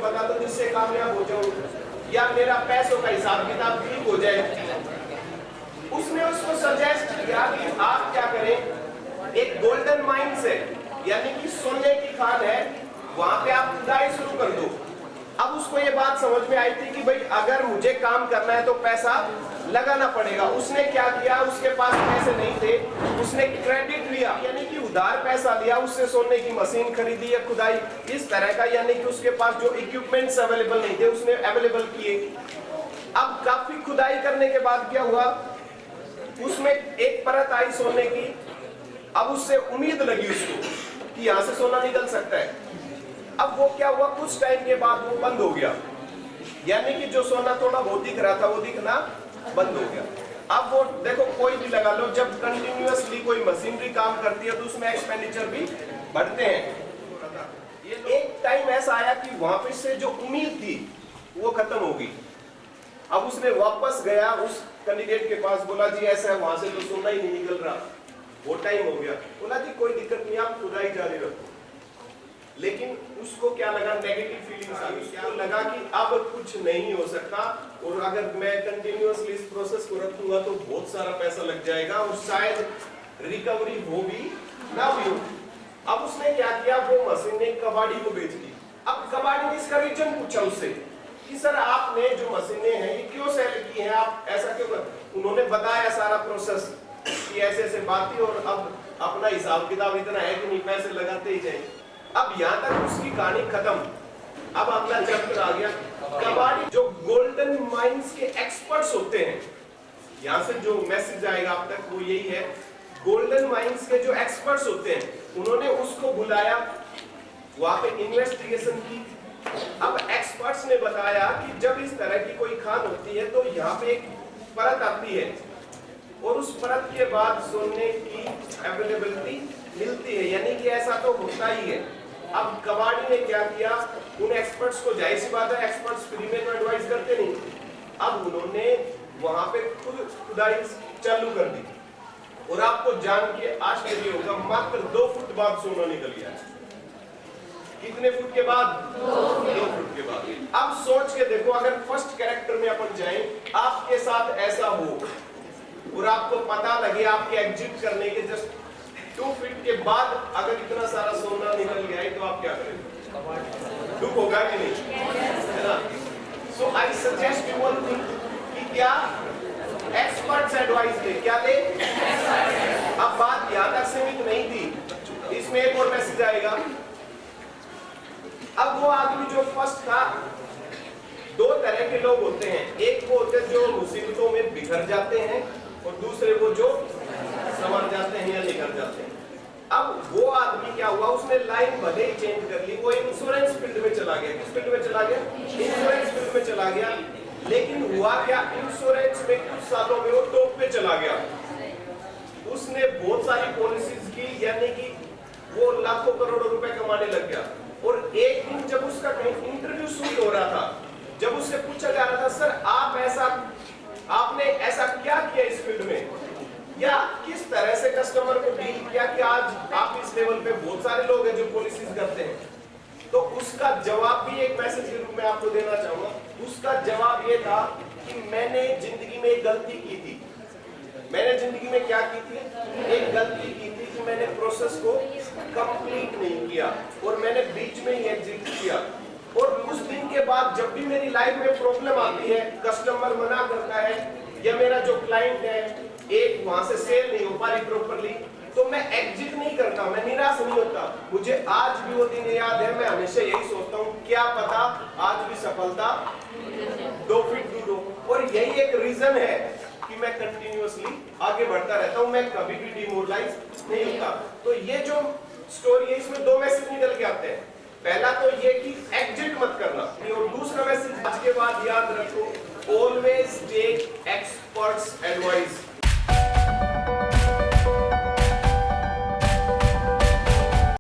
बता दो जिससे कामयाब हो जाऊं, या मेरा पैसों का हिसाब किताब ठीक हो जाए। उसने उसको सजेस्ट किया कि आप क्या करें, एक गोल्डन माइंस है यानी कि सोने की खान है, वहां पे आप खुदाई शुरू कर दो। अब उसको ये बात समझ में आई थी कि भाई अगर मुझे काम करना है तो पैसा लगाना पड़ेगा। उसने क्या किया, उसके पास पैसे नहीं थे, उसने क्रेडिट लिया यानी कि उधार पैसा लिया, उससे सोने की मशीन खरीदी या खुदाई इस तरह का, यानी कि उसके पास जो इक्विपमेंट्स अवेलेबल नहीं थे उसने अवेलेबल किए। अब काफी खुदाई करने के बाद क्या हुआ, उसमें एक परत आई सोने की। अब उससे उम्मीद लगी उसको कि यहां से सोना निकल सकता है। अब वो क्या हुआ, कुछ टाइम के बाद वो बंद हो गया, यानी कि जो सोना थोड़ा बहुत दिख रहा था वो दिखना बंद हो गया। अब वो देखो, कोई भी लगा लो, जब कंटिन्यूअसली कोई मशीनरी काम करती है तो उसमें एक्सपेंडिचर भी बढ़ते हैं। एक टाइम ऐसा आया कि वहां पे से जो उम्मीद थी वो खत्म हो गई। अब उसने वापस गया उस कैंडिडेट के पास, बोला जी ऐसा है, वहां से तो सोना ही नहीं निकल रहा, वो टाइम हो गया। बोला जी कोई दिक्कत नहीं, आप खुदाई जारी रखो। लेकिन उसको क्या लगा, नेगेटिव फीलिंग्स आ गई। क्या लगा कि अब कुछ नहीं हो सकता, और अगर मैं कंटिन्यूअसली इस प्रोसेस को रखूंगा तो बहुत सारा पैसा लग जाएगा और शायद रिकवरी हो भी ना भी हो। अब उसने क्या किया, वो मशीन ने कबाड़ी को बेच दी। अब कबाड़ी ने इसका रीजन पूछा उससे कि सर आपने जो मशीनें हैं ये क्यों सेल की हैं, आप ऐसा क्यों कर? उन्होंने बताया सारा प्रोसेस कि ऐसे ऐसे बात थी, और अब अपना हिसाब किताब इतना है कि नहीं, पैसे लगाते ही जाए। अब यहाँ तक उसकी कहानी खत्म। अब अगला चैप्टर आ गया कबाड़ी। जो गोल्डन माइंस के एक्सपर्ट्स होते हैं, यहाँ से जो मैसेज आएगा अब तक वो यही है, गोल्डन माइंस के जो एक्सपर्ट्स होते हैं उन्होंने उसको बुलाया, वहां पे इन्वेस्टिगेशन की। अब एक्सपर्ट्स ने बताया कि जब इस तरह की कोई खान होती है तो यहाँ पे एक परत आती है, और उस परत के बाद सोने की अवेलेबिलिटी मिलती है, यानी कि ऐसा तो होता ही है। अब कबाड़ी ने क्या किया, उन एक्सपर्ट्स को, जाहिर सी बात है एक्सपर्ट्स फ्री में तो एडवाइस करते नहीं, अब उन्होंने वहां पे खुद खुदाई चालू कर दी, और आपको जान के आश्चर्य होगा, मात्र 2 फुट बाद सोना निकल गया। कितने फुट के बाद? 2 फुट के बाद। अब सोच के देखो, अगर फर्स्ट कैरेक्टर में अपन जाएं, आपके साथ ऐसा हो और आपको पता लगे आपके एग्जिट करने के जस्ट 2 फीट के बाद अगर इतना सारा सोना निकल गया है तो आप क्या करेंगे? दुख होगा कि नहीं, है ना? So I suggest you one thing कि क्या एक्सपर्ट्स एडवाइस दे, क्या दे? अब बात यहाँ तक सीमित नहीं थी, इसमें एक और मैसेज आएगा। अब वो आदमी जो फर्स्ट था, 2 तरह के लोग होते हैं, एक वो होते हैं जो मुसीबतों में बिखर जाते हैं, और दूसरे वो जो संवर जाते हैं या निकल जाते हैं। अब वो आदमी क्या हुआ, उसने लाइन भले ही चेंज कर ली, वो इंश्योरेंस फील्ड में चला गया। किस फील्ड में चला गया? इंश्योरेंस फील्ड में चला गया। लेकिन हुआ क्या, इंश्योरेंस में कुछ सालों में वो टॉप पे चला गया। उसने बहुत सारी पॉलिसीज की, यानी कि वो लाखों करोड़ों रुपए कमाने लग गया। और एक दिन जब उसका कहीं इंटरव्यू शुरू हो रहा था, जब उससे पूछा जा रहा था सर आपने ऐसा क्या किया इस फील्ड में, या किस तरह से कस्टमर को डील किया कि आज आप इस लेवल पे बहुत सारे लोग हैं जो पॉलिसीज करते हैं, तो उसका जवाब भी एक मैसेज के रूप में आपको देना चाहूंगा। उसका जवाब ये था कि मैंने जिंदगी में एक गलती की थी। मैंने जिंदगी में क्या की थी? एक गलती की थी कि मैंने प्रोसेस को कंप्लीट नहीं किया, और मैंने बीच में ही एग्जिट किया। और उस दिन के बाद जब भी मेरी लाइफ में प्रॉब्लम आती है, कस्टमर मना करता है, या मेरा जो क्लाइंट है एक वहां से सेल नहीं हो पा रही प्रॉपर्ली, तो मैं एग्जिट नहीं करता, मैं निराश नहीं होता। मुझे आज भी वो दिन याद है, मैं हमेशा यही सोचता हूँ क्या पता आज भी सफलता 2 फीट दूर हो। और यही एक रीजन है कि मैं कंटिन्यूअसली आगे बढ़ता रहता हूँ, मैं कभी भी डिमोरलाइज नहीं होता। तो ये जो स्टोरी है इसमें 2 मैसेज निकल के आते हैं। पहला तो ये कि एग्जिट मत करना, और दूसरा मैसेज आज के बाद याद रखो, ऑलवेज टेक एक्सपर्ट्स एडवाइस।